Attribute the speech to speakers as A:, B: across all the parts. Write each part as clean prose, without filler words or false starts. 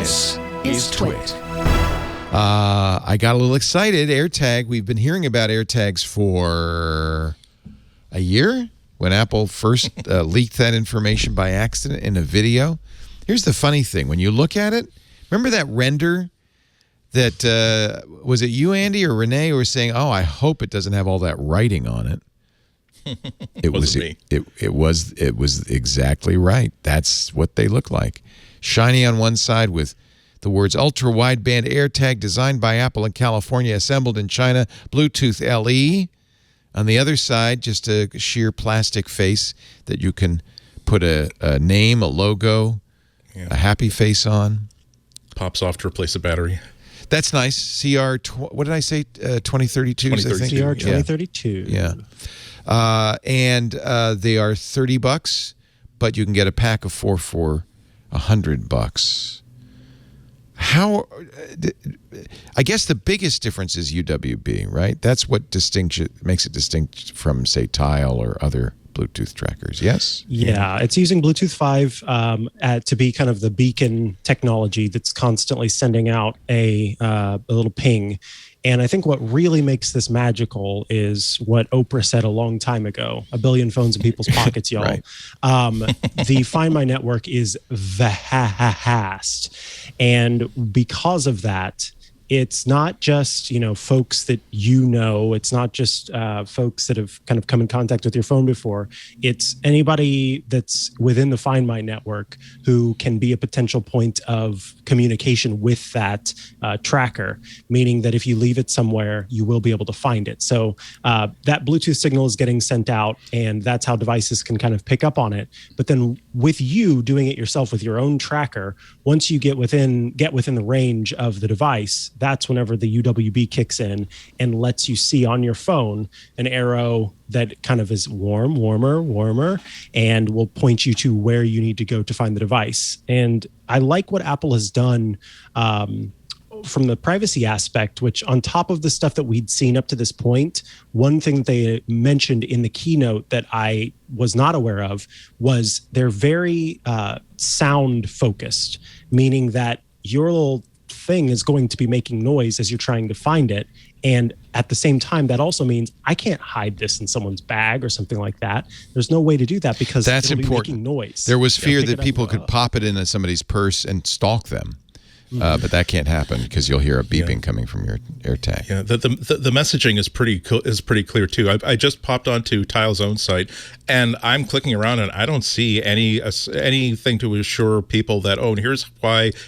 A: This is TWiT.
B: I got a little excited. AirTag. We've been hearing about AirTags for a year when Apple first leaked that information by accident in a video. Here's the funny thing. When you look at it, remember that render that, was it you, Andy, or Renee, who were saying, oh, I hope it doesn't have all that writing on it. It was me. It was exactly right. That's what they look like. Shiny on one side with the words ultra-wideband AirTag designed by Apple in California, assembled in China, Bluetooth LE. On the other side, just a sheer plastic face that you can put a name, a logo, a happy face on.
C: Pops off to replace a battery.
B: That's nice. What did I say? 2032?
A: CR 2032.
B: Yeah. And they are $30, but you can get a pack of 4 for $100. How? I guess the biggest difference is UWB, right? That's what makes it distinct from, say, Tile or other Bluetooth trackers. Yes.
A: Yeah, it's using Bluetooth 5 to be kind of the beacon technology that's constantly sending out a little ping. And I think what really makes this magical is what Oprah said a long time ago: a billion phones in people's pockets, y'all.
B: Right.
A: The Find My network is vast. And because of that, it's not just, folks that it's not just folks that have kind of come in contact with your phone before. It's anybody that's within the Find My network who can be a potential point of communication with that tracker, meaning that if you leave it somewhere, you will be able to find it. So that Bluetooth signal is getting sent out, and that's how devices can kind of pick up on it. But then with you doing it yourself with your own tracker, once you get within the range of the device, that's whenever the UWB kicks in and lets you see on your phone an arrow that kind of is warmer, and will point you to where you need to go to find the device. And I like what Apple has done from the privacy aspect, which on top of the stuff that we'd seen up to this point, one thing that they mentioned in the keynote that I was not aware of was they're very sound focused, meaning that your little thing is going to be making noise as you're trying to find it. And at the same time, that also means I can't hide this in someone's bag or something like that. There's no way to do that because
B: that's
A: it'll
B: important.
A: Be making noise.
B: There was fear that people could pop it into somebody's purse and stalk them. But that can't happen because you'll hear a beeping coming from your AirTag.
C: Yeah, the messaging is pretty clear too. I just popped onto Tile's own site, and I'm clicking around, and I don't see anything to assure people that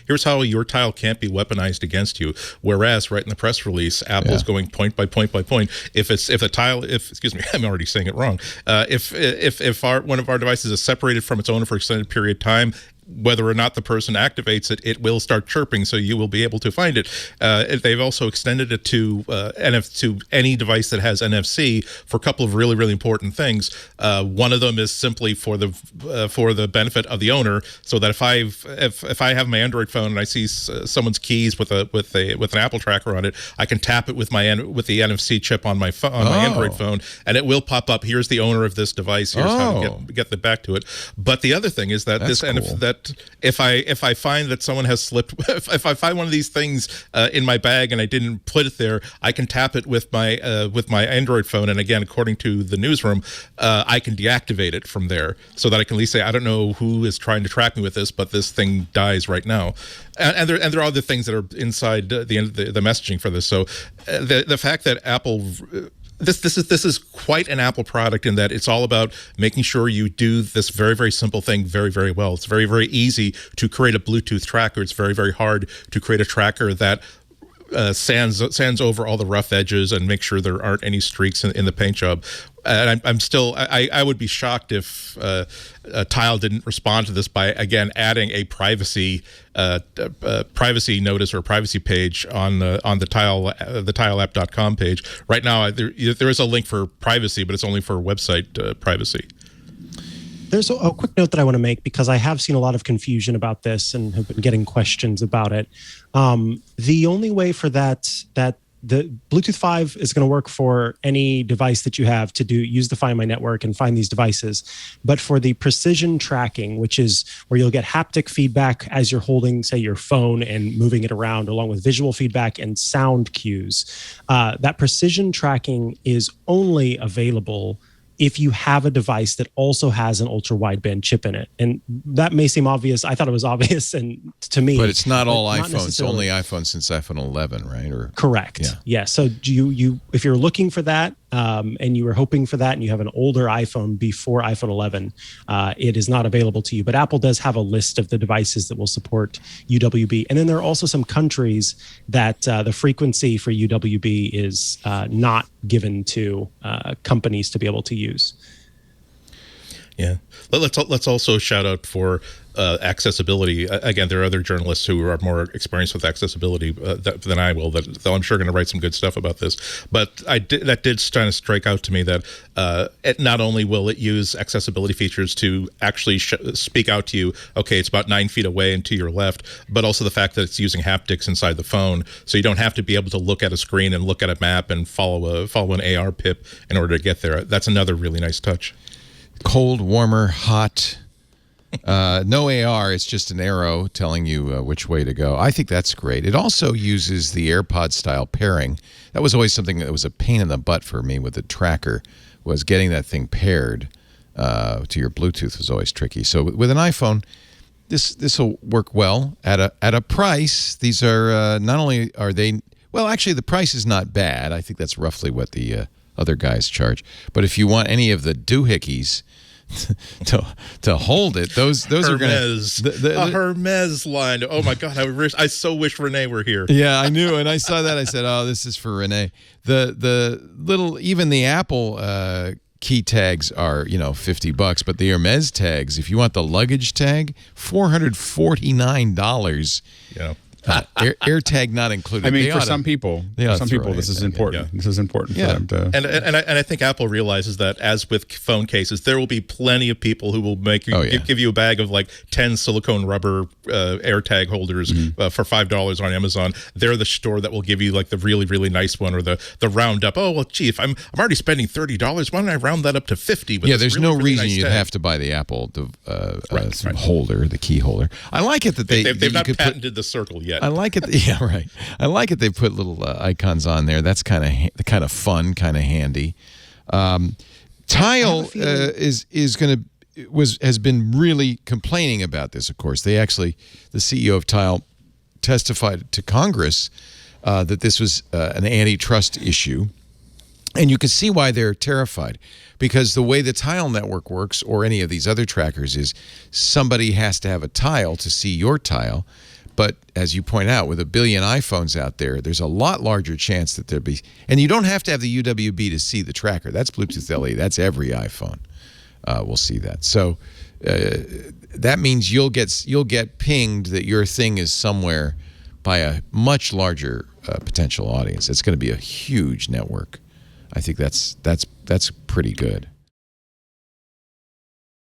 C: here's how your Tile can't be weaponized against you. Whereas right in the press release, Apple's going point by point by point. Excuse me, I'm already saying it wrong. If one of our devices is separated from its owner for an extended period of time, whether or not the person activates it, it will start chirping, so you will be able to find it. They've also extended it to to any device that has NFC for a couple of really, really important things. One of them is simply for the benefit of the owner, so that if I have my Android phone and I see someone's keys with an Apple tracker on it, I can tap it with the NFC chip on my phone, my Android phone, and it will pop up. Here's the owner of this device. Here's how to get back to it. But the other thing is that if I find that someone has slipped, if I find one of these things in my bag and I didn't put it there, I can tap it with my Android phone, and again, according to the newsroom, I can deactivate it from there, so that I can at least say, I don't know who is trying to track me with this, but this thing dies right now. And there are other things that are inside the end of the messaging for this. So the fact that Apple. This is quite an Apple product in that it's all about making sure you do this very, very simple thing very, very well. It's very, very easy to create a Bluetooth tracker. It's very, very hard to create a tracker that sands over all the rough edges and make sure there aren't any streaks in the paint job. And I would be shocked if Tile didn't respond to this by, again, adding a privacy notice or privacy page on the tileapp.com page. Right now, there is a link for privacy, but it's only for website privacy.
A: There's a quick note that I want to make, because I have seen a lot of confusion about this and have been getting questions about it. The only way for that the Bluetooth 5 is going to work for any device that you have to use the Find My network and find these devices. But for the precision tracking, which is where you'll get haptic feedback as you're holding, say, your phone and moving it around, along with visual feedback and sound cues, that precision tracking is only available if you have a device that also has an ultra wideband chip in it. And that may seem obvious. I thought it was obvious, and to me,
B: but it's not all iPhones. Only iPhone since iPhone 11, right? Or
A: correct. Yeah. So you if you're looking for that, and you were hoping for that, and you have an older iPhone before iPhone 11, it is not available to you. But Apple does have a list of the devices that will support UWB. And then there are also some countries that the frequency for UWB is not given to companies to be able to use.
C: Yeah. Let's also shout out for accessibility. Again, there are other journalists who are more experienced with accessibility than I will, that I'm sure going to write some good stuff about this. But that did kind of strike out to me that it not only will it use accessibility features to actually speak out to you, okay, it's about 9 feet away and to your left, but also the fact that it's using haptics inside the phone, so you don't have to be able to look at a screen and look at a map and follow an AR pip in order to get there. That's another really nice touch.
B: Cold, warmer, hot. No AR, it's just an arrow telling you which way to go. I think that's great. It also uses the AirPod style pairing. That was always something that was a pain in the butt for me with the tracker, was getting that thing paired to your Bluetooth was always tricky. So with an iPhone, this will work well at a price. These are not only are they, well, actually the price is not bad. I think that's roughly what the other guys charge. But if you want any of the doohickeys to hold it, those are going to
C: a Hermes line. Oh my God, I so wish Renee were here.
B: Yeah, I knew, and I saw that. I said, "Oh, this is for Renee." The little, even the Apple key tags are $50, but the Hermes tags, if you want the luggage tag, $449.
C: Yeah.
B: AirTag not included.
D: I mean, for some people, this is important.
C: Yeah.
D: This is important for them to.
C: And I think Apple realizes that, as with phone cases, there will be plenty of people who will make you give you a bag of like 10 silicone rubber AirTag holders for $5 on Amazon. They're the store that will give you like the really, really nice one, or the round up. Oh well, gee, if I'm already spending $30, why don't I round that up to $50?
B: Yeah, there's no reason
C: nice
B: you'd
C: tag.
B: have to buy the Apple holder, the key holder. I like it that
C: they've not patented the circle yet.
B: I like it. Yeah, right. I like it. They put little icons on there. That's kind of fun, kind of handy. Tile has been really complaining about this. Of course, the CEO of Tile testified to Congress that this was an antitrust issue, and you can see why they're terrified. Because the way the Tile network works, or any of these other trackers, is somebody has to have a Tile to see your Tile. But as you point out, with a billion iPhones out there, there's a lot larger chance that there'll be, and you don't have to have the UWB to see the tracker. That's Bluetooth LE. That's every iPhone will see that. So that means you'll get pinged that your thing is somewhere by a much larger potential audience. It's going to be a huge network. I think that's pretty good.